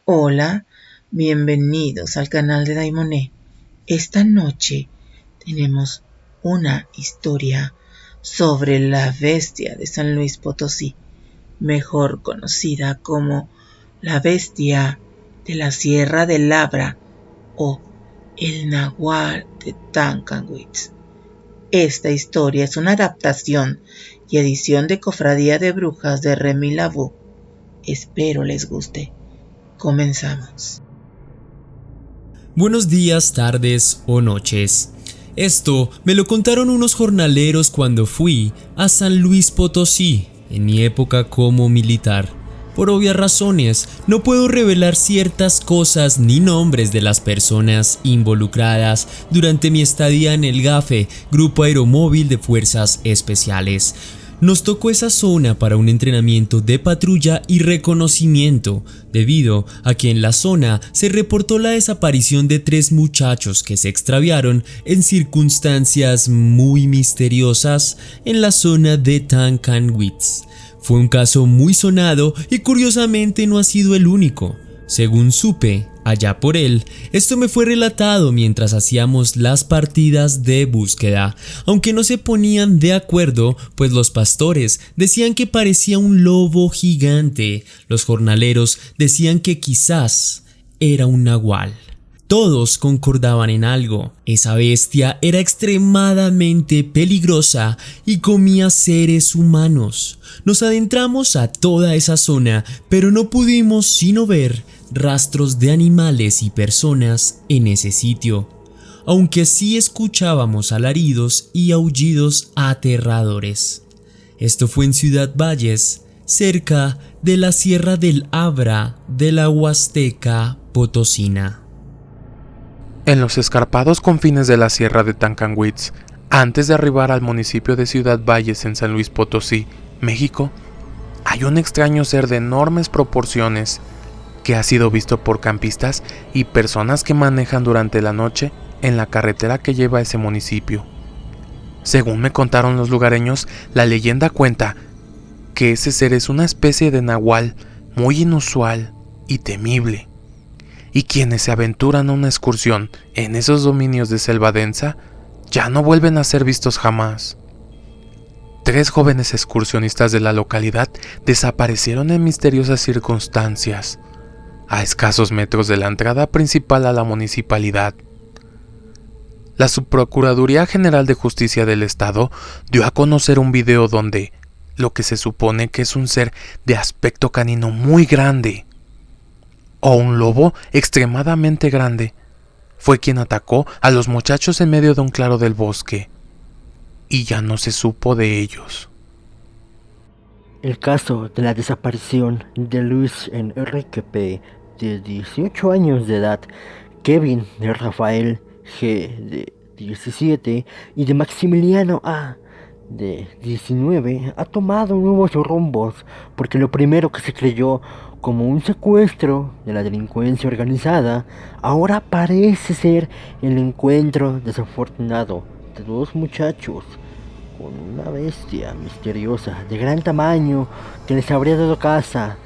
Hola, bienvenidos al canal de Daimoné. Esta noche tenemos una historia sobre la bestia de San Luis Potosí, mejor conocida como la bestia de la Sierra de Labra o el Nahual de Tancanwitz. Esta historia es una adaptación y edición de Cofradía de Brujas de Remy Lavaux. Espero les guste. Comenzamos. Buenos días, tardes o noches. Esto me lo contaron unos jornaleros cuando fui a San Luis Potosí, en mi época como militar. Por obvias razones, no puedo revelar ciertas cosas ni nombres de las personas involucradas durante mi estadía en el GAFE, Grupo Aeromóvil de Fuerzas Especiales. Nos tocó esa zona para un entrenamiento de patrulla y reconocimiento, debido a que en la zona se reportó la desaparición de 3 muchachos que se extraviaron en circunstancias muy misteriosas en la zona de Tancanwitz. Fue un caso muy sonado y curiosamente no ha sido el único. Según supe, allá por él, esto me fue relatado mientras hacíamos las partidas de búsqueda, aunque no se ponían de acuerdo, pues los pastores decían que parecía un lobo gigante, los jornaleros decían que quizás era un nahual. Todos concordaban en algo: esa bestia era extremadamente peligrosa y comía seres humanos. Nos adentramos a toda esa zona, pero no pudimos sino ver rastros de animales y personas en ese sitio, aunque sí escuchábamos alaridos y aullidos aterradores. Esto fue en Ciudad Valles, cerca de la Sierra del Abra de la Huasteca Potosina. En los escarpados confines de la Sierra de Tancanwitz, antes de arribar al municipio de Ciudad Valles en San Luis Potosí, México, hay un extraño ser de enormes proporciones que ha sido visto por campistas y personas que manejan durante la noche en la carretera que lleva a ese municipio. Según me contaron los lugareños, la leyenda cuenta que ese ser es una especie de nahual muy inusual y temible, y quienes se aventuran a una excursión en esos dominios de selva densa ya no vuelven a ser vistos jamás. 3 jóvenes excursionistas de la localidad desaparecieron en misteriosas circunstancias, a escasos metros de la entrada principal a la municipalidad. La Subprocuraduría General de Justicia del Estado dio a conocer un video donde lo que se supone que es un ser de aspecto canino muy grande, o un lobo extremadamente grande, fue quien atacó a los muchachos en medio de un claro del bosque, y ya no se supo de ellos. El caso de la desaparición de Luis Enrique P., de 18 años de edad, Kevin de Rafael G., de 17, y de Maximiliano A., de 19, ha tomado nuevos rumbos, porque lo primero que se creyó como un secuestro de la delincuencia organizada, ahora parece ser el encuentro desafortunado de 2 muchachos con una bestia misteriosa de gran tamaño que les habría dado caza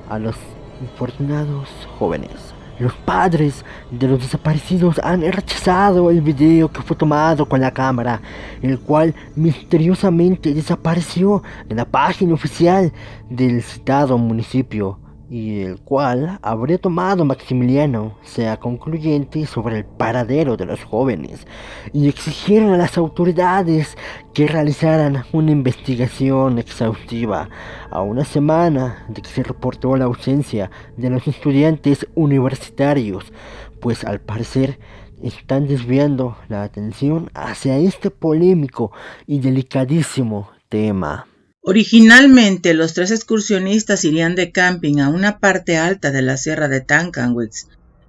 a los infortunados jóvenes. Los padres de los desaparecidos han rechazado el video que fue tomado con la cámara, el cual misteriosamente desapareció de la página oficial del citado municipio, y el cual habría tomado Maximiliano sea concluyente sobre el paradero de los jóvenes, y exigieron a las autoridades que realizaran una investigación exhaustiva a una semana de que se reportó la ausencia de los estudiantes universitarios, pues al parecer están desviando la atención hacia este polémico y delicadísimo tema. Originalmente, los 3 excursionistas irían de camping a una parte alta de la Sierra de Tancanwitz,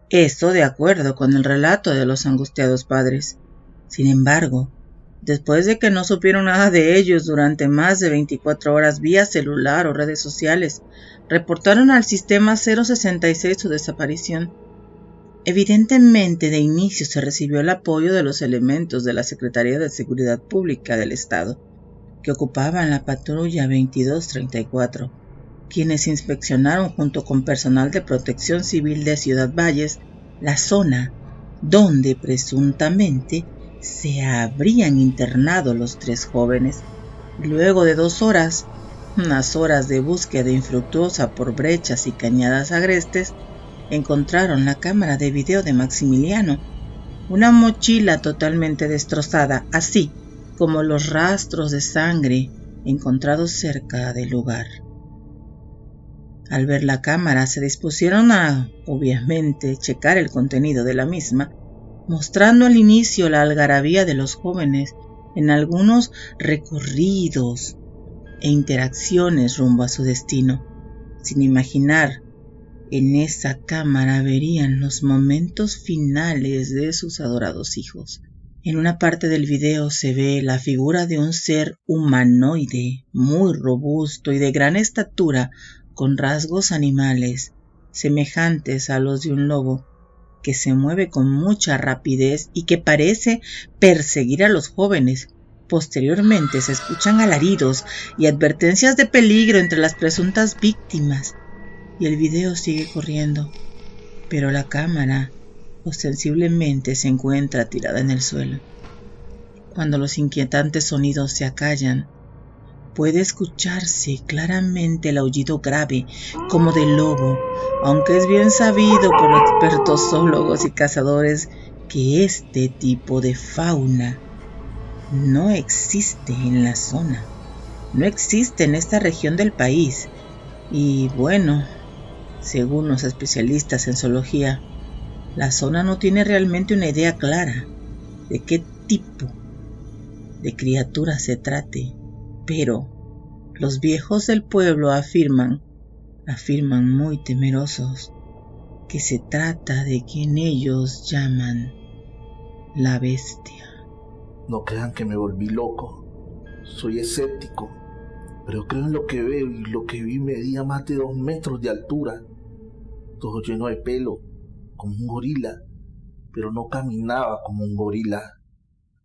esto de acuerdo con el relato de los angustiados padres. Sin embargo, después de que no supieron nada de ellos durante más de 24 horas vía celular o redes sociales, reportaron al sistema 066 su desaparición. Evidentemente, de inicio se recibió el apoyo de los elementos de la Secretaría de Seguridad Pública del Estado, que ocupaban la patrulla 2234, quienes inspeccionaron junto con personal de Protección Civil de Ciudad Valles la zona donde presuntamente se habrían internado los 3 jóvenes. Luego de 2 horas, unas horas de búsqueda infructuosa por brechas y cañadas agrestes, encontraron la cámara de video de Maximiliano, una mochila totalmente destrozada, así como los rastros de sangre encontrados cerca del lugar. Al ver la cámara se dispusieron a, obviamente, checar el contenido de la misma, mostrando al inicio la algarabía de los jóvenes en algunos recorridos e interacciones rumbo a su destino, sin imaginar en esa cámara verían los momentos finales de sus adorados hijos. En una parte del video se ve la figura de un ser humanoide, muy robusto y de gran estatura, con rasgos animales, semejantes a los de un lobo, que se mueve con mucha rapidez y que parece perseguir a los jóvenes. Posteriormente se escuchan alaridos y advertencias de peligro entre las presuntas víctimas, y el video sigue corriendo, pero la cámara ostensiblemente se encuentra tirada en el suelo. Cuando los inquietantes sonidos se acallan, puede escucharse claramente el aullido grave como de lobo, aunque es bien sabido por expertos zoólogos y cazadores que este tipo de fauna no existe en la zona, no existe en esta región del país. Y bueno, según los especialistas en zoología, la zona no tiene realmente una idea clara de qué tipo de criatura se trate, pero los viejos del pueblo afirman muy temerosos que se trata de quien ellos llaman la bestia. No crean que me volví loco, soy escéptico, pero creo en lo que veo, y lo que vi medía más de 2 metros de altura, todo lleno de pelo, como un gorila, pero no caminaba como un gorila,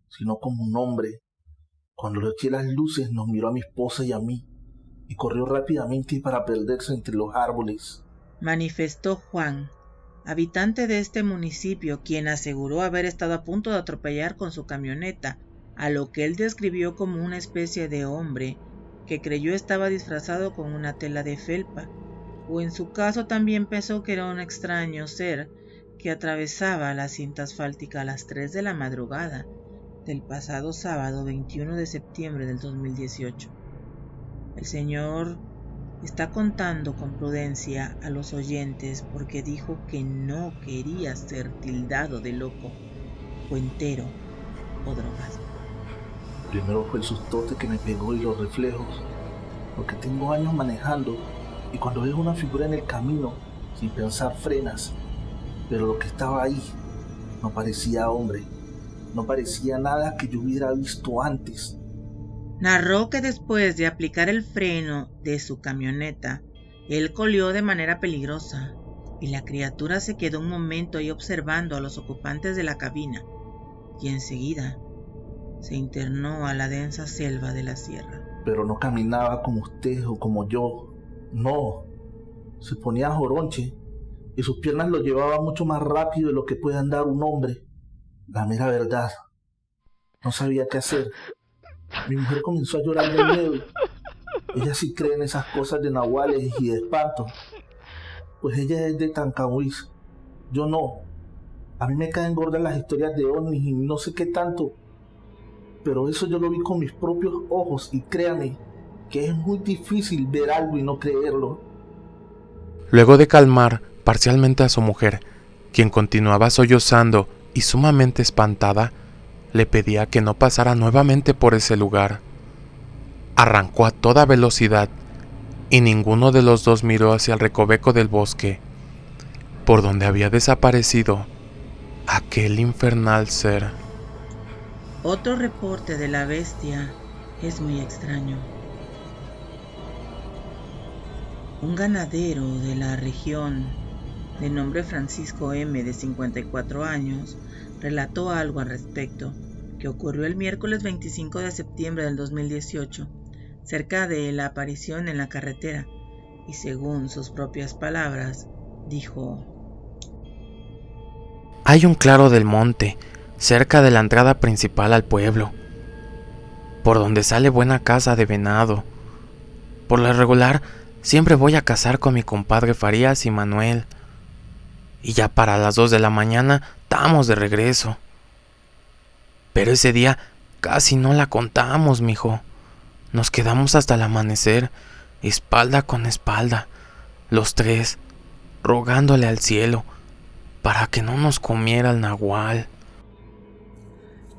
sino como un hombre. Cuando le eché las luces nos miró a mi esposa y a mí, y corrió rápidamente para perderse entre los árboles. Manifestó Juan, habitante de este municipio, quien aseguró haber estado a punto de atropellar con su camioneta a lo que él describió como una especie de hombre que creyó estaba disfrazado con una tela de felpa, o en su caso también pensó que era un extraño ser que atravesaba la cinta asfáltica a las 3 de la madrugada del pasado sábado 21 de septiembre del 2018. El señor está contando con prudencia a los oyentes porque dijo que no quería ser tildado de loco, cuentero o drogado. Primero fue el sustote que me pegó y los reflejos, porque tengo años manejando y cuando ves una figura en el camino, sin pensar frenas, pero lo que estaba ahí no parecía hombre, no parecía nada que yo hubiera visto antes. Narró que después de aplicar el freno de su camioneta, él colió de manera peligrosa y la criatura se quedó un momento ahí observando a los ocupantes de la cabina y enseguida se internó a la densa selva de la sierra. Pero no caminaba como usted o como yo, no, se ponía joronche y sus piernas lo llevaban mucho más rápido de lo que puede andar un hombre. La mera verdad, no sabía qué hacer. Mi mujer comenzó a llorar de miedo. Ella sí cree en esas cosas de nahuales y de espanto, pues ella es de Tancanhuiz, yo no. A mí me caen gordas las historias de ovnis y no sé qué tanto, pero eso yo lo vi con mis propios ojos y créame que es muy difícil ver algo y no creerlo. Luego de calmar parcialmente a su mujer, quien continuaba sollozando y sumamente espantada, le pedía que no pasara nuevamente por ese lugar. Arrancó a toda velocidad y ninguno de los dos miró hacia el recoveco del bosque, por donde había desaparecido aquel infernal ser. Otro reporte de la bestia es muy extraño. Un ganadero de la región de nombre Francisco M., de 54 años, relató algo al respecto, que ocurrió el miércoles 25 de septiembre del 2018, cerca de la aparición en la carretera, y según sus propias palabras, dijo: Hay un claro del monte, cerca de la entrada principal al pueblo, por donde sale buena caza de venado. Por lo regular, siempre voy a cazar con mi compadre Farías y Manuel, y ya para las 2 de la mañana estamos de regreso. Pero ese día casi no la contamos, mijo. Nos quedamos hasta el amanecer, espalda con espalda, los tres, rogándole al cielo para que no nos comiera el nahual.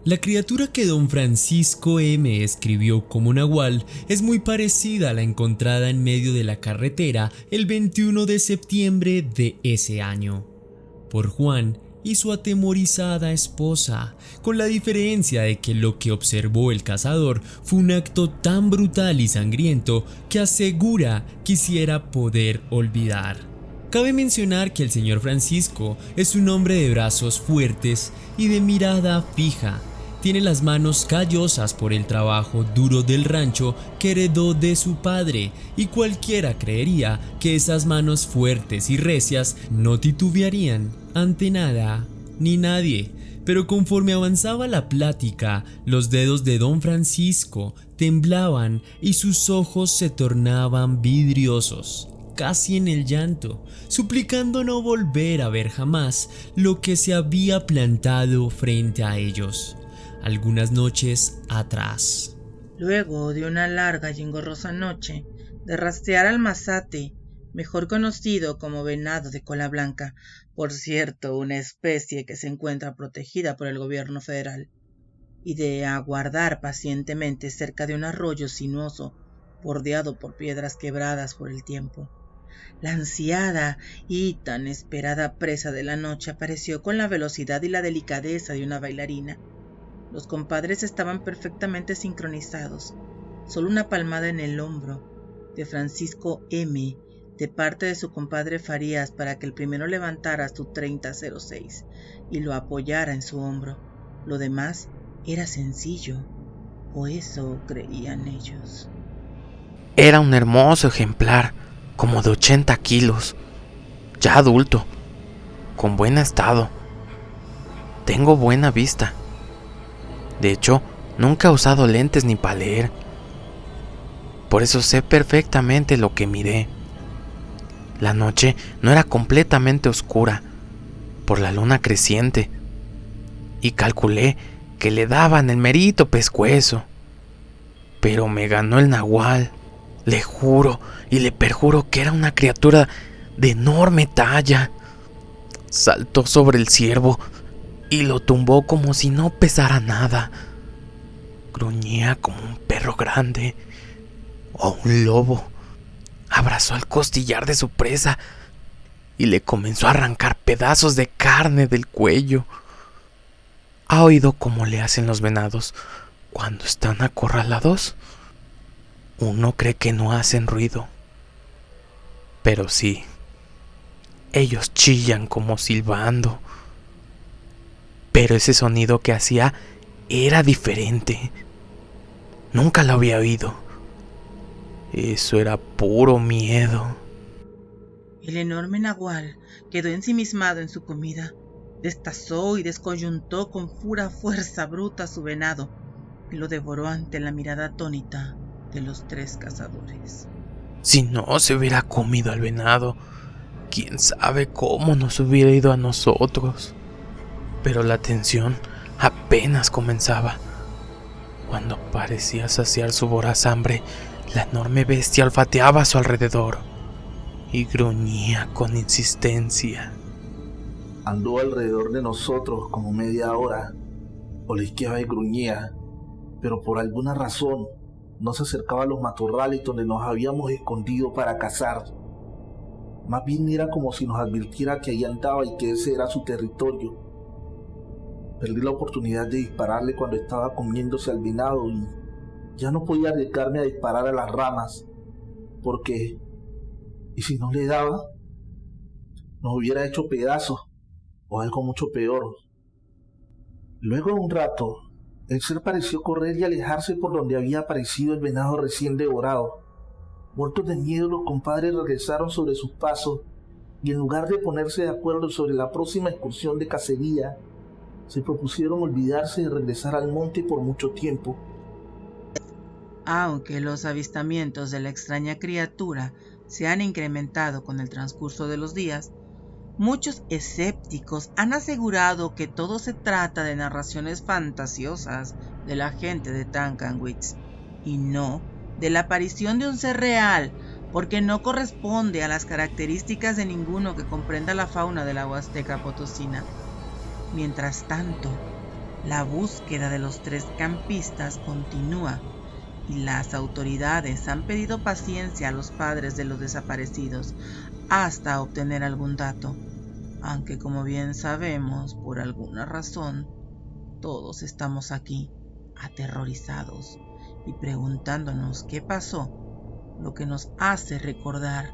La criatura que don Francisco M. escribió como nahual es muy parecida a la encontrada en medio de la carretera el 21 de septiembre de ese año, por Juan y su atemorizada esposa, con la diferencia de que lo que observó el cazador fue un acto tan brutal y sangriento que asegura quisiera poder olvidar. Cabe mencionar que el señor Francisco es un hombre de brazos fuertes y de mirada fija. Tiene las manos callosas por el trabajo duro del rancho que heredó de su padre, y cualquiera creería que esas manos fuertes y recias no titubearían ante nada ni nadie. Pero conforme avanzaba la plática, los dedos de don Francisco temblaban y sus ojos se tornaban vidriosos, casi en el llanto, suplicando no volver a ver jamás lo que se había plantado frente a ellos algunas noches atrás. Luego de una larga y engorrosa noche de rastrear al mazate, mejor conocido como venado de cola blanca, por cierto, una especie que se encuentra protegida por el gobierno federal, y de aguardar pacientemente cerca de un arroyo sinuoso, bordeado por piedras quebradas por el tiempo, la ansiada y tan esperada presa de la noche apareció con la velocidad y la delicadeza de una bailarina. Los compadres estaban perfectamente sincronizados. Solo una palmada en el hombro de Francisco M. de parte de su compadre Farías para que el primero levantara su 3006 y lo apoyara en su hombro. Lo demás era sencillo, o eso creían ellos. Era un hermoso ejemplar, como de 80 kilos, ya adulto, con buen estado. Tengo buena vista. De hecho, nunca he usado lentes ni para leer. Por eso sé perfectamente lo que miré. La noche no era completamente oscura, por la luna creciente, y calculé que le daban el merito pescuezo. Pero me ganó el nahual. Le juro y le perjuro que era una criatura de enorme talla. Saltó sobre el ciervo y lo tumbó como si no pesara nada. Gruñía como un perro grande o un lobo. Abrazó el costillar de su presa y le comenzó a arrancar pedazos de carne del cuello. ¿Ha oído cómo le hacen los venados cuando están acorralados? Uno cree que no hacen ruido, pero sí, ellos chillan como silbando. Pero ese sonido que hacía era diferente. Nunca lo había oído. Eso era puro miedo. El enorme nahual quedó ensimismado en su comida, destazó y descoyuntó con pura fuerza bruta su venado y lo devoró ante la mirada atónita de los tres cazadores. Si no se hubiera comido al venado, quién sabe cómo nos hubiera ido a nosotros. Pero la tensión apenas comenzaba. Cuando parecía saciar su voraz hambre, la enorme bestia olfateaba a su alrededor y gruñía con insistencia. Andó alrededor de nosotros como media hora, olisqueaba y gruñía, pero por alguna razón no se acercaba a los matorrales donde nos habíamos escondido para cazar. Más bien era como si nos advirtiera que ahí andaba y que ese era su territorio. Perdí la oportunidad de dispararle cuando estaba comiéndose al venado y ya no podía arriesgarme a disparar a las ramas, porque ¿y si no le daba? nos hubiera hecho pedazos o algo mucho peor. Luego de un rato, el ser pareció correr y alejarse por donde había aparecido el venado recién devorado. Muertos de miedo, los compadres regresaron sobre sus pasos y en lugar de ponerse de acuerdo sobre la próxima excursión de cacería, se propusieron olvidarse de regresar al monte por mucho tiempo. Aunque los avistamientos de la extraña criatura se han incrementado con el transcurso de los días, muchos escépticos han asegurado que todo se trata de narraciones fantasiosas de la gente de Tancanwitz y no de la aparición de un ser real, porque no corresponde a las características de ninguno que comprenda la fauna de la Huasteca Potosina. Mientras tanto, la búsqueda de los 3 campistas continúa y las autoridades han pedido paciencia a los padres de los desaparecidos hasta obtener algún dato, aunque como bien sabemos, por alguna razón, todos estamos aquí aterrorizados y preguntándonos qué pasó, lo que nos hace recordar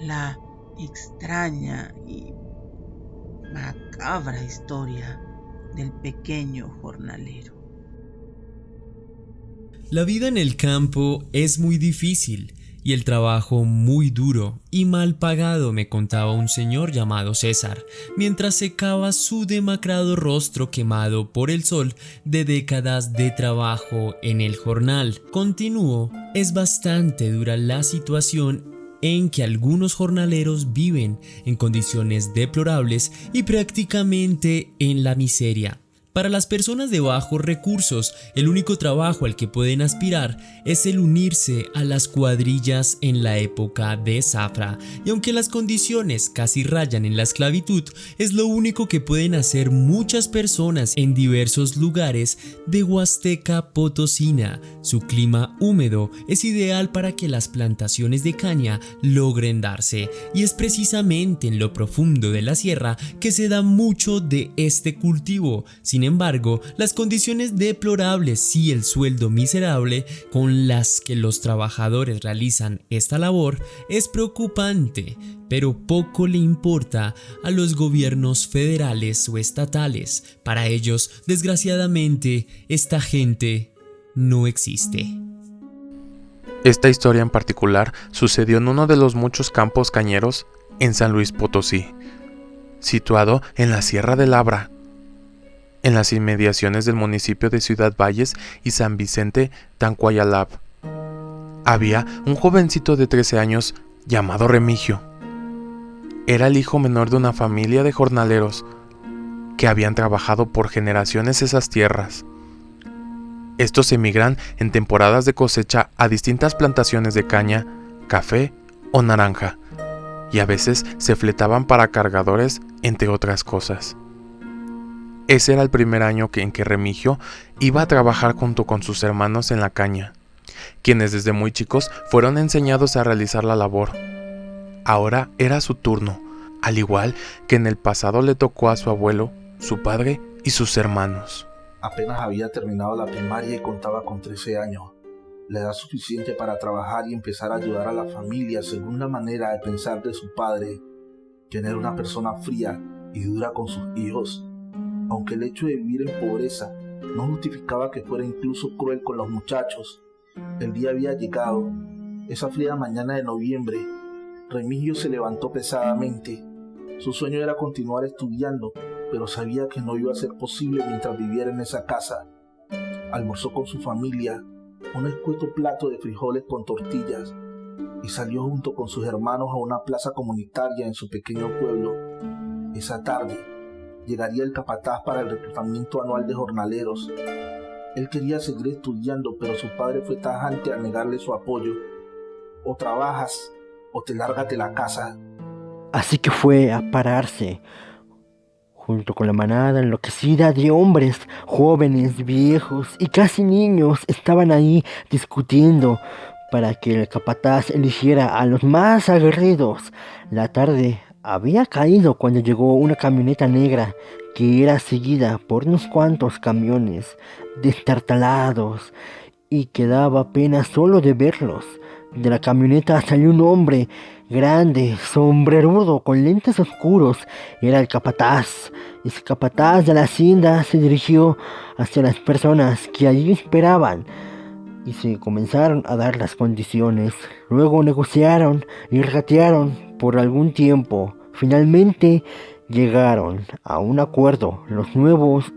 la extraña y macabra historia del pequeño jornalero. La vida en el campo es muy difícil y el trabajo muy duro y mal pagado, me contaba un señor llamado César, mientras secaba su demacrado rostro quemado por el sol de décadas de trabajo en el jornal. Continuó, es bastante dura la situación en que algunos jornaleros viven en condiciones deplorables y prácticamente en la miseria. Para las personas de bajos recursos, el único trabajo al que pueden aspirar es el unirse a las cuadrillas en la época de zafra, y aunque las condiciones casi rayan en la esclavitud, es lo único que pueden hacer muchas personas en diversos lugares de Huasteca Potosina. Su clima húmedo es ideal para que las plantaciones de caña logren darse, y es precisamente en lo profundo de la sierra que se da mucho de este cultivo. Sin embargo, las condiciones deplorables y el sueldo miserable con las que los trabajadores realizan esta labor es preocupante, pero poco le importa a los gobiernos federales o estatales. Para ellos, desgraciadamente, esta gente no existe. Esta historia en particular sucedió en uno de los muchos campos cañeros en San Luis Potosí, situado en la Sierra de Labra, en las inmediaciones del municipio de Ciudad Valles y San Vicente Tancuayalab. Había un jovencito de 13 años llamado Remigio. Era el hijo menor de una familia de jornaleros que habían trabajado por generaciones esas tierras. Estos emigran en temporadas de cosecha a distintas plantaciones de caña, café o naranja, y a veces se fletaban para cargadores, entre otras cosas. Ese era el primer año en que Remigio iba a trabajar junto con sus hermanos en la caña, quienes desde muy chicos fueron enseñados a realizar la labor. Ahora era su turno, al igual que en el pasado le tocó a su abuelo, su padre y sus hermanos. Apenas había terminado la primaria y contaba con 13 años, la edad suficiente para trabajar y empezar a ayudar a la familia según la manera de pensar de su padre, quien era una persona fría y dura con sus hijos. Aunque el hecho de vivir en pobreza no justificaba que fuera incluso cruel con los muchachos. El día había llegado. Esa fría mañana de noviembre, Remigio se levantó pesadamente. Su sueño era continuar estudiando, pero sabía que no iba a ser posible mientras viviera en esa casa. Almorzó con su familia un escueto plato de frijoles con tortillas y salió junto con sus hermanos a una plaza comunitaria en su pequeño pueblo. Esa tarde llegaría el capataz para el reclutamiento anual de jornaleros. Él quería seguir estudiando, pero su padre fue tajante al negarle su apoyo. O trabajas o te largas de la casa. Así que fue a pararse junto con la manada enloquecida de hombres, jóvenes, viejos y casi niños. Estaban ahí discutiendo para que el capataz eligiera a los más aguerridos. La tarde había caído cuando llegó una camioneta negra que era seguida por unos cuantos camiones destartalados y quedaba pena solo de verlos. De la camioneta salió un hombre grande, sombrerudo, con lentes oscuros, era el capataz. Ese capataz de la hacienda se dirigió hacia las personas que allí esperaban y se comenzaron a dar las condiciones. Luego negociaron y regatearon por algún tiempo. Finalmente llegaron a un acuerdo. Los nuevos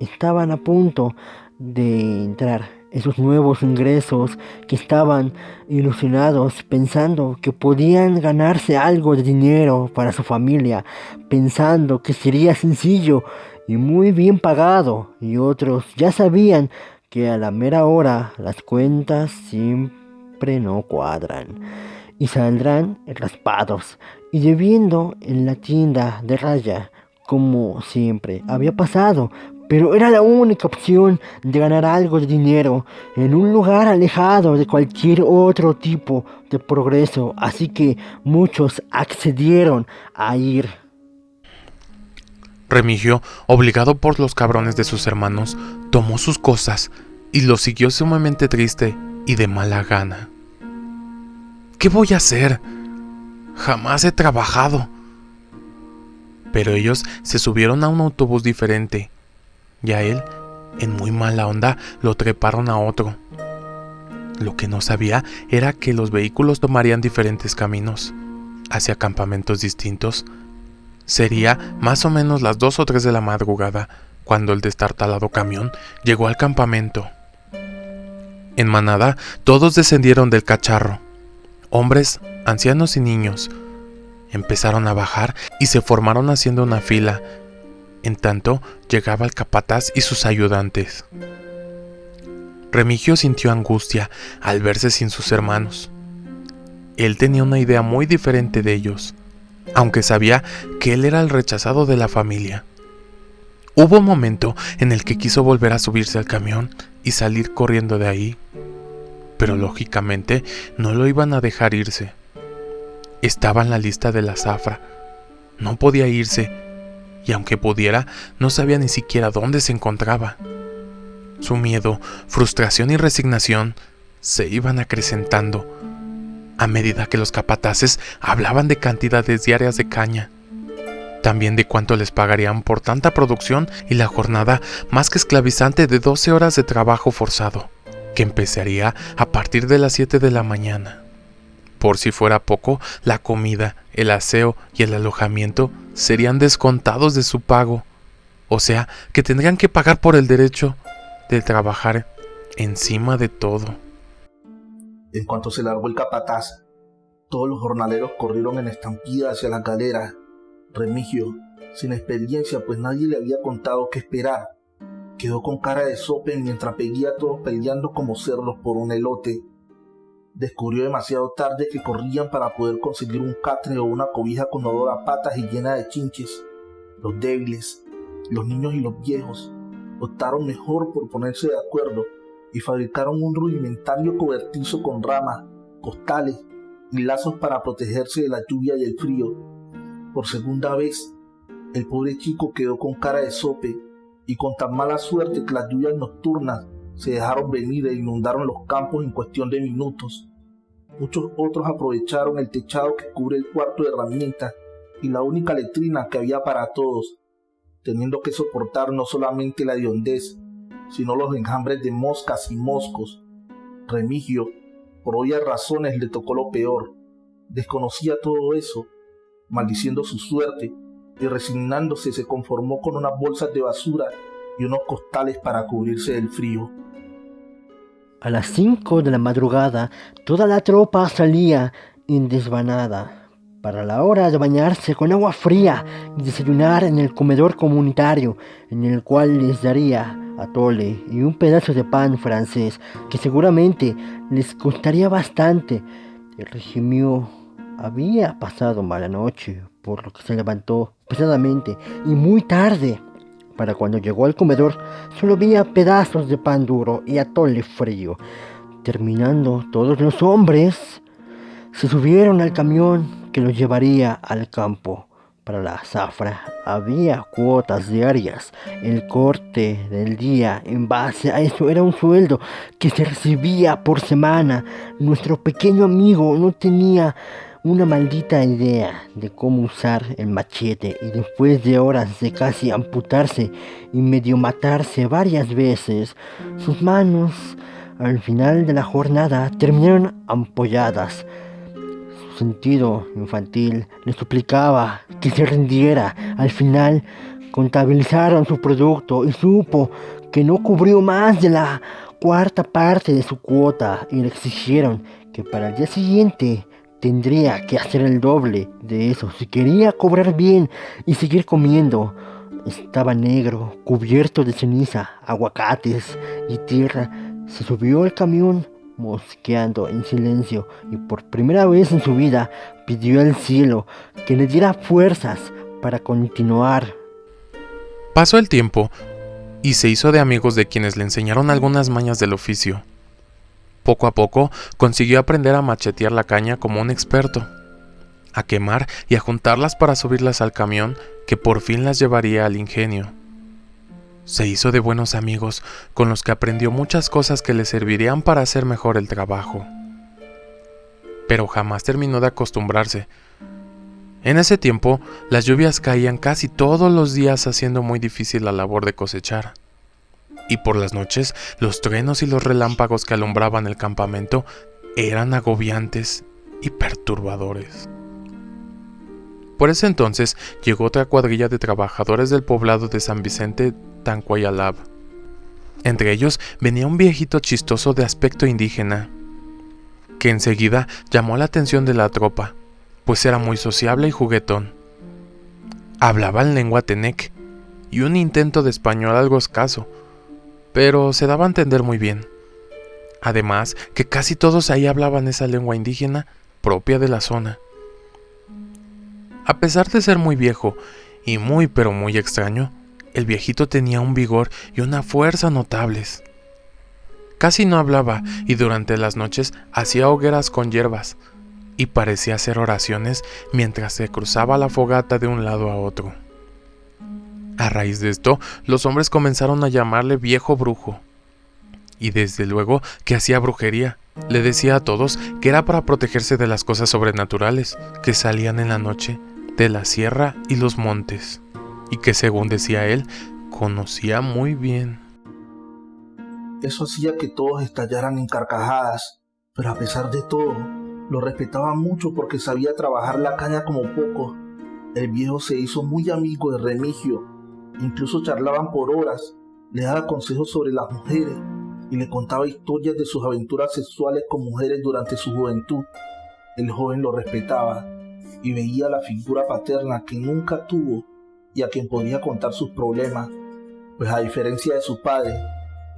estaban a punto de entrar. Esos nuevos ingresos que estaban ilusionados pensando que podían ganarse algo de dinero para su familia, pensando que sería sencillo y muy bien pagado, y otros ya sabían que a la mera hora las cuentas siempre no cuadran y saldrán raspados y debiendo en la tienda de raya, como siempre había pasado. Pero era la única opción de ganar algo de dinero en un lugar alejado de cualquier otro tipo de progreso, así que muchos accedieron a ir. Remigio, obligado por los cabrones de sus hermanos, tomó sus cosas y lo siguió sumamente triste y de mala gana. ¿Qué voy a hacer? Jamás he trabajado. Pero ellos se subieron a un autobús diferente y a él, en muy mala onda, lo treparon a otro. Lo que no sabía era que los vehículos tomarían diferentes caminos, hacia campamentos distintos. Sería más o menos las 2 o 3 de la madrugada cuando el destartalado camión llegó al campamento. En manada, todos descendieron del cacharro. Hombres, ancianos y niños. Empezaron a bajar y se formaron haciendo una fila. En tanto, llegaba el capataz y sus ayudantes. Remigio sintió angustia al verse sin sus hermanos. Él tenía una idea muy diferente de ellos, aunque sabía que él era el rechazado de la familia. Hubo un momento en el que quiso volver a subirse al camión y salir corriendo de ahí, pero lógicamente no lo iban a dejar irse. Estaba en la lista de la zafra, no podía irse, y aunque pudiera, no sabía ni siquiera dónde se encontraba. Su miedo, frustración y resignación se iban acrecentando a medida que los capataces hablaban de cantidades diarias de caña, también de cuánto les pagarían por tanta producción y la jornada más que esclavizante de 12 horas de trabajo forzado, que empezaría a partir de las 7 de la mañana. Por si fuera poco, la comida, el aseo y el alojamiento serían descontados de su pago, o sea, que tendrían que pagar por el derecho de trabajar encima de todo. En cuanto se largó el capataz, todos los jornaleros corrieron en estampida hacia las galeras. Remigio, sin experiencia, pues nadie le había contado qué esperar, quedó con cara de sope mientras veía a todos peleando como cerdos por un elote. Descubrió demasiado tarde que corrían para poder conseguir un catre o una cobija con olor a patas y llena de chinches. Los débiles, los niños y los viejos optaron mejor por ponerse de acuerdo y fabricaron un rudimentario cobertizo con ramas, costales y lazos para protegerse de la lluvia y el frío. Por segunda vez, el pobre chico quedó con cara de sope y con tan mala suerte que las lluvias nocturnas se dejaron venir e inundaron los campos en cuestión de minutos. Muchos otros aprovecharon el techado que cubre el cuarto de herramientas y la única letrina que había para todos, teniendo que soportar no solamente la hediondez, sino los enjambres de moscas y moscos. Remigio, por obvias razones, le tocó lo peor. Desconocía todo eso, maldiciendo su suerte, y resignándose se conformó con unas bolsas de basura y unos costales para cubrirse del frío. A las 5 de la madrugada, toda la tropa salía en desvanada para la hora de bañarse con agua fría y desayunar en el comedor comunitario, en el cual les daría atole y un pedazo de pan francés que seguramente les costaría bastante. El Remigio había pasado mala noche, por lo que se levantó pesadamente y muy tarde. Para cuando llegó al comedor, solo había pedazos de pan duro y atole frío. Terminando, todos los hombres se subieron al camión que los llevaría al campo. Para la zafra había cuotas diarias. El corte del día en base a eso era un sueldo que se recibía por semana. Nuestro pequeño amigo no tenía una maldita idea de cómo usar el machete, y después de horas de casi amputarse y medio matarse varias veces, sus manos al final de la jornada terminaron ampolladas. Su sentido infantil le suplicaba que se rindiera. Al final contabilizaron su producto y supo que no cubrió más de la cuarta parte de su cuota, y le exigieron que para el día siguiente tendría que hacer el doble de eso si quería cobrar bien y seguir comiendo. Estaba negro, cubierto de ceniza, aguacates y tierra. Se subió al camión mosqueando en silencio, y por primera vez en su vida pidió al cielo que le diera fuerzas para continuar. Pasó el tiempo y se hizo de amigos de quienes le enseñaron algunas mañas del oficio. Poco a poco consiguió aprender a machetear la caña como un experto, a quemar y a juntarlas para subirlas al camión que por fin las llevaría al ingenio. Se hizo de buenos amigos con los que aprendió muchas cosas que le servirían para hacer mejor el trabajo. Pero jamás terminó de acostumbrarse. En ese tiempo, las lluvias caían casi todos los días, haciendo muy difícil la labor de cosechar. Y por las noches, los truenos y los relámpagos que alumbraban el campamento eran agobiantes y perturbadores. Por ese entonces llegó otra cuadrilla de trabajadores del poblado de San Vicente Tancuayalab. Entre ellos venía un viejito chistoso de aspecto indígena, que enseguida llamó la atención de la tropa, pues era muy sociable y juguetón. Hablaba en lengua tenec y un intento de español algo escaso, pero se daba a entender muy bien. Además, que casi todos ahí hablaban esa lengua indígena propia de la zona. A pesar de ser muy viejo y muy pero muy extraño, el viejito tenía un vigor y una fuerza notables. Casi no hablaba y durante las noches hacía hogueras con hierbas y parecía hacer oraciones mientras se cruzaba la fogata de un lado a otro. A raíz de esto, los hombres comenzaron a llamarle viejo brujo. Y desde luego que hacía brujería. Le decía a todos que era para protegerse de las cosas sobrenaturales que salían en la noche de la sierra y los montes, y que, según decía él, conocía muy bien. Eso hacía que todos estallaran en carcajadas, pero a pesar de todo, lo respetaban mucho porque sabía trabajar la caña como pocos. El viejo se hizo muy amigo de Remigio, incluso charlaban por horas, le daba consejos sobre las mujeres y le contaba historias de sus aventuras sexuales con mujeres durante su juventud. El joven lo respetaba y veía la figura paterna que nunca tuvo y a quien podía contar sus problemas, pues a diferencia de su padre,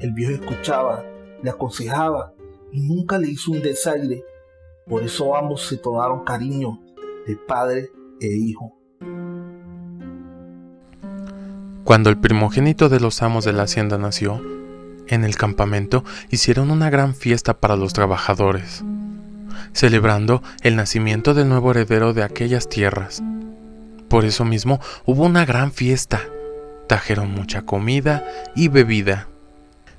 el viejo escuchaba, le aconsejaba y nunca le hizo un desaire. Por eso ambos se tomaron cariño de padre e hijo. Cuando el primogénito de los amos de la hacienda nació, en el campamento hicieron una gran fiesta para los trabajadores, celebrando el nacimiento del nuevo heredero de aquellas tierras. Por eso mismo hubo una gran fiesta, trajeron mucha comida y bebida.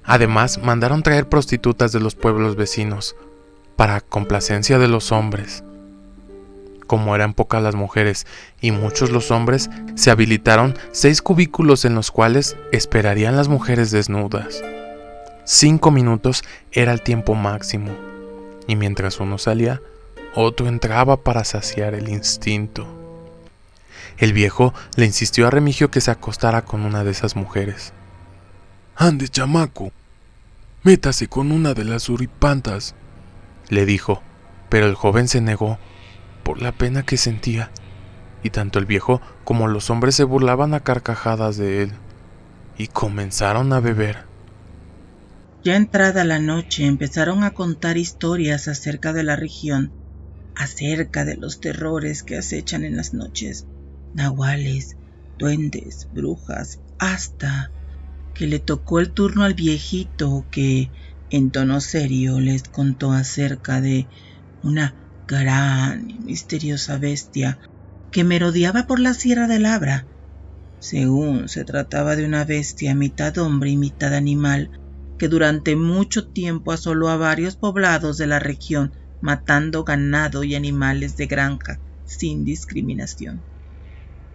Además, mandaron traer prostitutas de los pueblos vecinos, para complacencia de los hombres. Como eran pocas las mujeres y muchos los hombres, se habilitaron 6 cubículos en los cuales esperarían las mujeres desnudas. 5 minutos era el tiempo máximo, y mientras uno salía, otro entraba para saciar el instinto. El viejo le insistió a Remigio que se acostara con una de esas mujeres. «Ande, chamaco, métase con una de las suripantas», le dijo, pero el joven se negó por la pena que sentía, y tanto el viejo como los hombres se burlaban a carcajadas de él, y comenzaron a beber. Ya entrada la noche empezaron a contar historias acerca de la región, acerca de los terrores que acechan en las noches, nahuales, duendes, brujas, hasta que le tocó el turno al viejito que, en tono serio, les contó acerca de una gran y misteriosa bestia que merodeaba por la Sierra de Labra. Según se trataba de una bestia mitad hombre y mitad animal, que durante mucho tiempo asoló a varios poblados de la región matando ganado y animales de granja sin discriminación.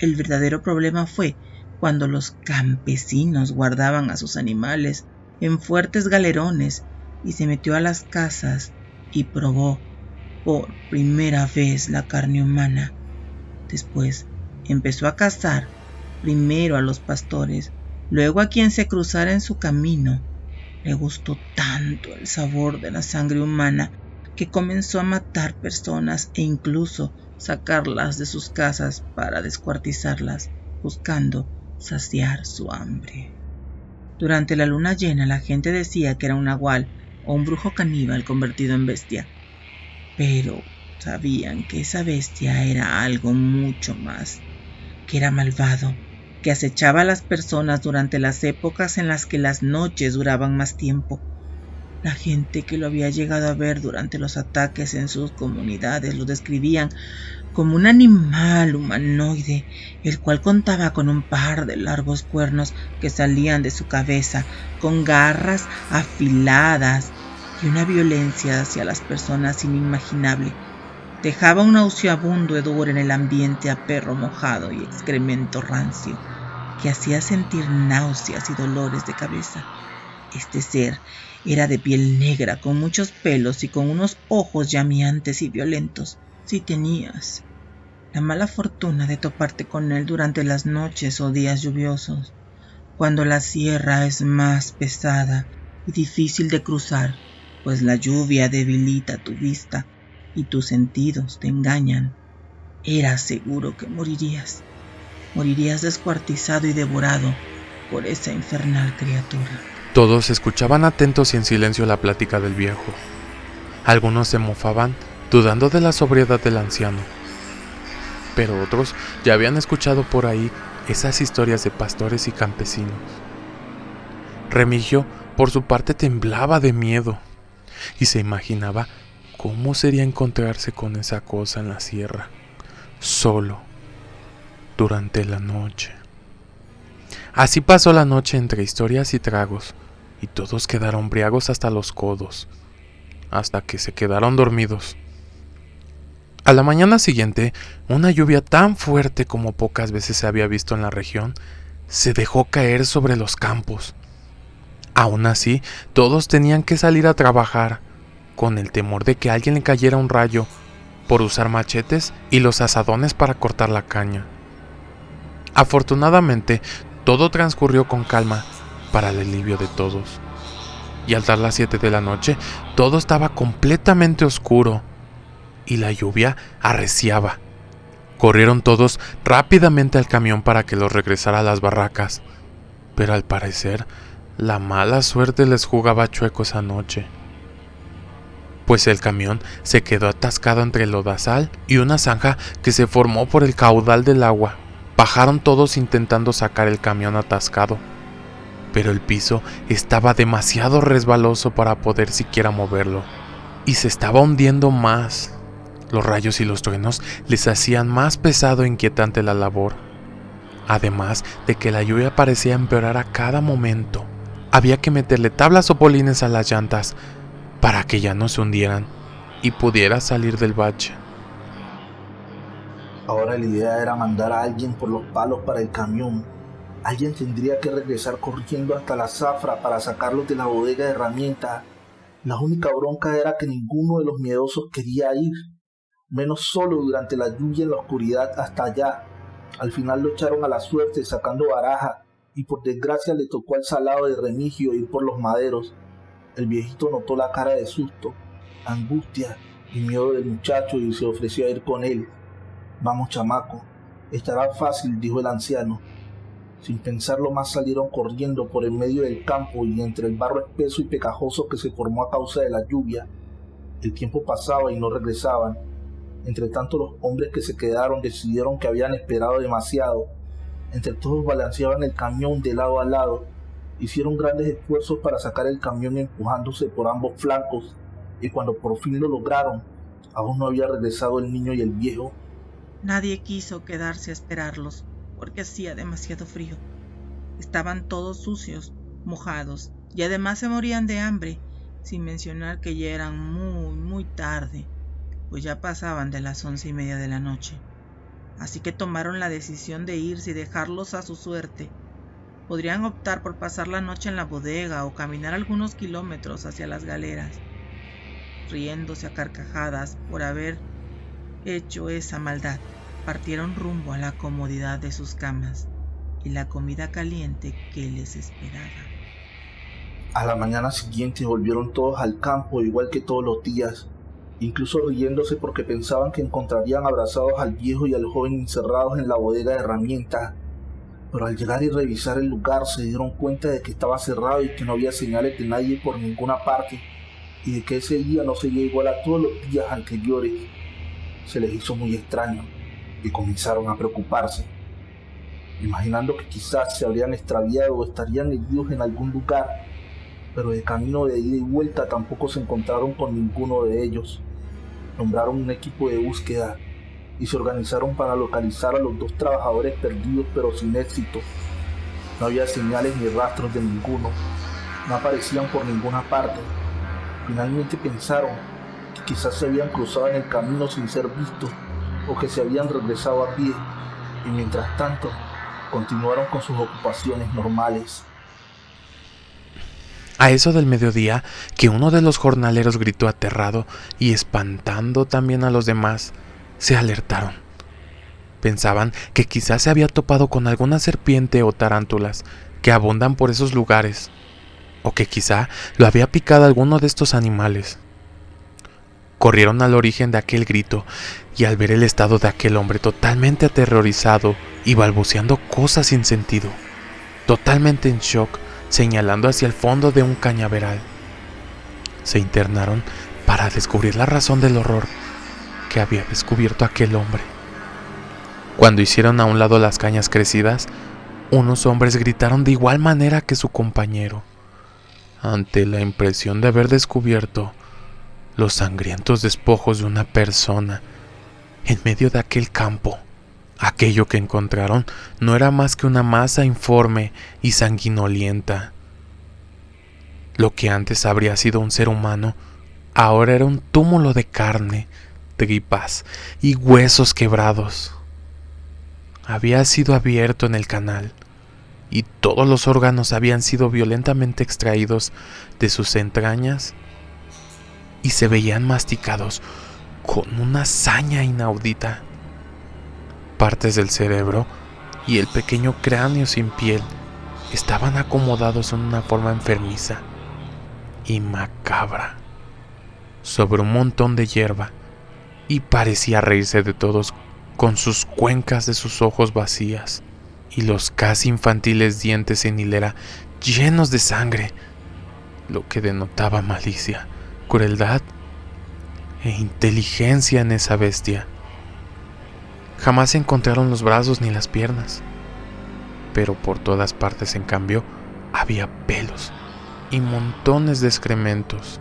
El verdadero problema fue cuando los campesinos guardaban a sus animales en fuertes galerones y se metió a las casas y probó por primera vez la carne humana. Después empezó a cazar primero a los pastores, luego a quien se cruzara en su camino. Le gustó tanto el sabor de la sangre humana que comenzó a matar personas e incluso sacarlas de sus casas para descuartizarlas, buscando saciar su hambre. Durante la luna llena la gente decía que era un nahual o un brujo caníbal convertido en bestia, pero sabían que esa bestia era algo mucho más, que era malvado, que acechaba a las personas durante las épocas en las que las noches duraban más tiempo. La gente que lo había llegado a ver durante los ataques en sus comunidades lo describían como un animal humanoide, el cual contaba con un par de largos cuernos que salían de su cabeza, con garras afiladas y una violencia hacia las personas inimaginable. Dejaba un nauseabundo hedor en el ambiente a perro mojado y excremento rancio, que hacía sentir náuseas y dolores de cabeza. Este ser era de piel negra, con muchos pelos y con unos ojos llameantes y violentos. Si tenías la mala fortuna de toparte con él durante las noches o días lluviosos, cuando la sierra es más pesada y difícil de cruzar, pues la lluvia debilita tu vista y tus sentidos te engañan, era seguro que morirías. Morirías descuartizado y devorado por esa infernal criatura. Todos escuchaban atentos y en silencio la plática del viejo. Algunos se mofaban, dudando de la sobriedad del anciano, pero otros ya habían escuchado por ahí esas historias de pastores y campesinos. Remigio, por su parte, temblaba de miedo y se imaginaba cómo sería encontrarse con esa cosa en la sierra, solo, durante la noche. Así pasó la noche entre historias y tragos, y todos quedaron briagos hasta los codos, hasta que se quedaron dormidos. A la mañana siguiente, una lluvia tan fuerte como pocas veces se había visto en la región, se dejó caer sobre los campos. Aún así, todos tenían que salir a trabajar, con el temor de que a alguien le cayera un rayo, por usar machetes y los azadones para cortar la caña. Afortunadamente, todo transcurrió con calma para el alivio de todos. Y al dar las 7 de la noche, todo estaba completamente oscuro y la lluvia arreciaba. Corrieron todos rápidamente al camión para que los regresara a las barracas, pero al parecer la mala suerte les jugaba chueco esa noche, pues el camión se quedó atascado entre el lodazal y una zanja que se formó por el caudal del agua. Bajaron todos intentando sacar el camión atascado, pero el piso estaba demasiado resbaloso para poder siquiera moverlo, y se estaba hundiendo más. Los rayos y los truenos les hacían más pesado e inquietante la labor, además de que la lluvia parecía empeorar a cada momento. Había que meterle tablas o polines a las llantas para que ya no se hundieran y pudiera salir del bache. Ahora la idea era mandar a alguien por los palos para el camión. Alguien tendría que regresar corriendo hasta la zafra para sacarlos de la bodega de herramientas. La única bronca era que ninguno de los miedosos quería ir, menos solo durante la lluvia en la oscuridad hasta allá. Al final lo echaron a la suerte sacando baraja, y por desgracia le tocó al salado de Remigio ir por los maderos. El viejito notó la cara de susto, angustia y miedo del muchacho y se ofreció a ir con él. «Vamos, chamaco, estará fácil», dijo el anciano. Sin pensarlo más salieron corriendo por el medio del campo y entre el barro espeso y pegajoso que se formó a causa de la lluvia. El tiempo pasaba y no regresaban. Entre tanto, los hombres que se quedaron decidieron que habían esperado demasiado. Entre todos balanceaban el camión de lado a lado. Hicieron grandes esfuerzos para sacar el camión empujándose por ambos flancos, y cuando por fin lo lograron, aún no había regresado el niño y el viejo. Nadie quiso quedarse a esperarlos, porque hacía demasiado frío. Estaban todos sucios, mojados, y además se morían de hambre, sin mencionar que ya eran muy tarde, pues ya pasaban de las 11:30 de la noche. Así que tomaron la decisión de irse y dejarlos a su suerte. Podrían optar por pasar la noche en la bodega o caminar algunos kilómetros hacia las galeras, riéndose a carcajadas por haber hecho esa maldad. Partieron rumbo a la comodidad de sus camas y la comida caliente que les esperaba. A la mañana siguiente volvieron todos al campo igual que todos los días, incluso riéndose porque pensaban que encontrarían abrazados al viejo y al joven encerrados en la bodega de herramientas. Pero al llegar y revisar el lugar se dieron cuenta de que estaba cerrado y que no había señales de nadie por ninguna parte, y de que ese día no sería igual a todos los días anteriores. Se les hizo muy extraño y comenzaron a preocuparse, imaginando que quizás se habrían extraviado o estarían heridos en algún lugar, pero de camino de ida y vuelta tampoco se encontraron con ninguno de ellos. Nombraron un equipo de búsqueda y se organizaron para localizar a los 2 trabajadores perdidos, pero sin éxito. No había señales ni rastros de ninguno, no aparecían por ninguna parte. Finalmente pensaron que quizás se habían cruzado en el camino sin ser vistos o que se habían regresado a pie, y mientras tanto continuaron con sus ocupaciones normales. A eso del mediodía, que uno de los jornaleros gritó aterrado y espantando también a los demás, se alertaron. Pensaban que quizás se había topado con alguna serpiente o tarántulas que abundan por esos lugares, o que quizá lo había picado alguno de estos animales. Corrieron al origen de aquel grito y al ver el estado de aquel hombre totalmente aterrorizado y balbuceando cosas sin sentido, totalmente en shock, señalando hacia el fondo de un cañaveral, se internaron para descubrir la razón del horror que había descubierto aquel hombre. Cuando hicieron a un lado las cañas crecidas, unos hombres gritaron de igual manera que su compañero, ante la impresión de haber descubierto los sangrientos despojos de una persona en medio de aquel campo. Aquello que encontraron no era más que una masa informe y sanguinolienta. Lo que antes habría sido un ser humano, ahora era un túmulo de carne, tripas y huesos quebrados. Había sido abierto en el canal y todos los órganos habían sido violentamente extraídos de sus entrañas y se veían masticados con una saña inaudita. Partes del cerebro y el pequeño cráneo sin piel estaban acomodados en una forma enfermiza y macabra sobre un montón de hierba, y parecía reírse de todos con sus cuencas de sus ojos vacías y los casi infantiles dientes en hilera llenos de sangre, lo que denotaba malicia, crueldad e inteligencia en esa bestia. Jamás se encontraron los brazos ni las piernas, pero por todas partes, en cambio, había pelos y montones de excrementos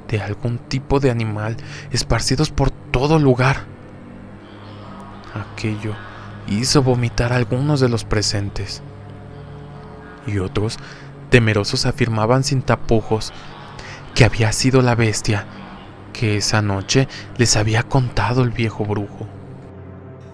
de algún tipo de animal esparcidos por todo lugar. Aquello hizo vomitar a algunos de los presentes, y otros, temerosos, afirmaban sin tapujos que había sido la bestia que esa noche les había contado el viejo brujo.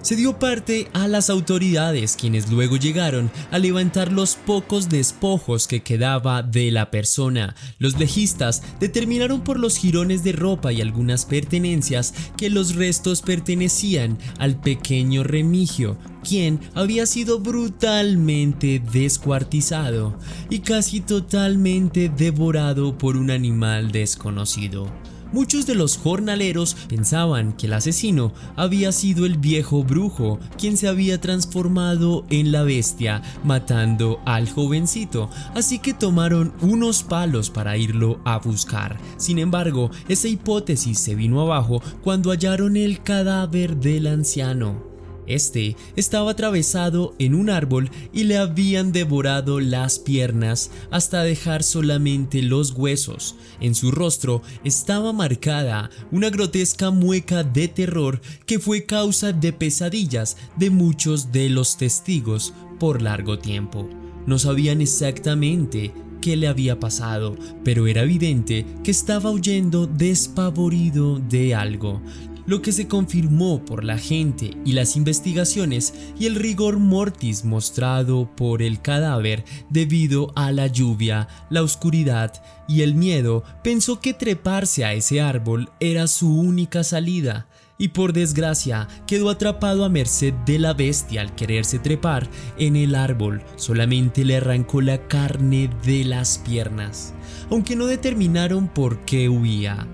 Se dio parte a las autoridades, quienes luego llegaron a levantar los pocos despojos que quedaba de la persona. Los legistas determinaron por los jirones de ropa y algunas pertenencias que los restos pertenecían al pequeño Remigio, quien había sido brutalmente descuartizado y casi totalmente devorado por un animal desconocido. Muchos de los jornaleros pensaban que el asesino había sido el viejo brujo, quien se había transformado en la bestia, matando al jovencito, así que tomaron unos palos para irlo a buscar. Sin embargo, esa hipótesis se vino abajo cuando hallaron el cadáver del anciano. Este estaba atravesado en un árbol y le habían devorado las piernas hasta dejar solamente los huesos. En su rostro estaba marcada una grotesca mueca de terror que fue causa de pesadillas de muchos de los testigos por largo tiempo. No sabían exactamente qué le había pasado, pero era evidente que estaba huyendo despavorido de algo, lo que se confirmó por la gente y las investigaciones y el rigor mortis mostrado por el cadáver debido a la lluvia, la oscuridad y el miedo. Pensó que treparse a ese árbol era su única salida y por desgracia quedó atrapado a merced de la bestia. Al quererse trepar en el árbol solamente le arrancó la carne de las piernas, aunque no determinaron por qué huía.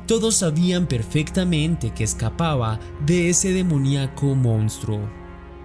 Todos sabían perfectamente que escapaba de ese demoníaco monstruo.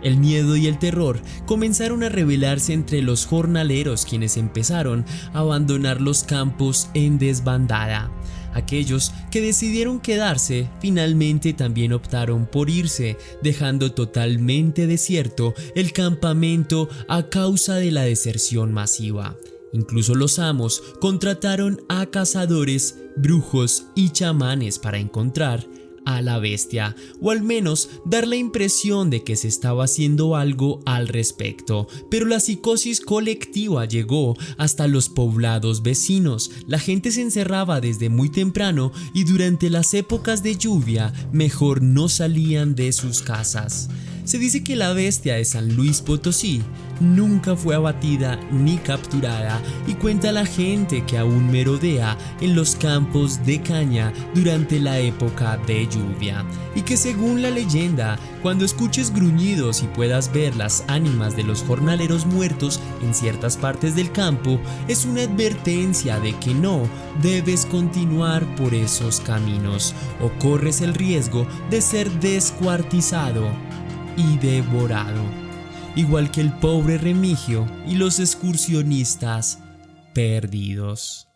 El miedo y el terror comenzaron a revelarse entre los jornaleros, quienes empezaron a abandonar los campos en desbandada. Aquellos que decidieron quedarse finalmente también optaron por irse, dejando totalmente desierto el campamento a causa de la deserción masiva. Incluso los amos contrataron a cazadores, brujos y chamanes para encontrar a la bestia, o al menos dar la impresión de que se estaba haciendo algo al respecto. Pero la psicosis colectiva llegó hasta los poblados vecinos. La gente se encerraba desde muy temprano y durante las épocas de lluvia mejor no salían de sus casas. Se dice que la bestia de San Luis Potosí nunca fue abatida ni capturada, y cuenta la gente que aún merodea en los campos de caña durante la época de lluvia, y que según la leyenda, cuando escuches gruñidos y puedas ver las ánimas de los jornaleros muertos en ciertas partes del campo, es una advertencia de que no debes continuar por esos caminos o corres el riesgo de ser descuartizado y devorado, igual que el pobre Remigio y los excursionistas perdidos.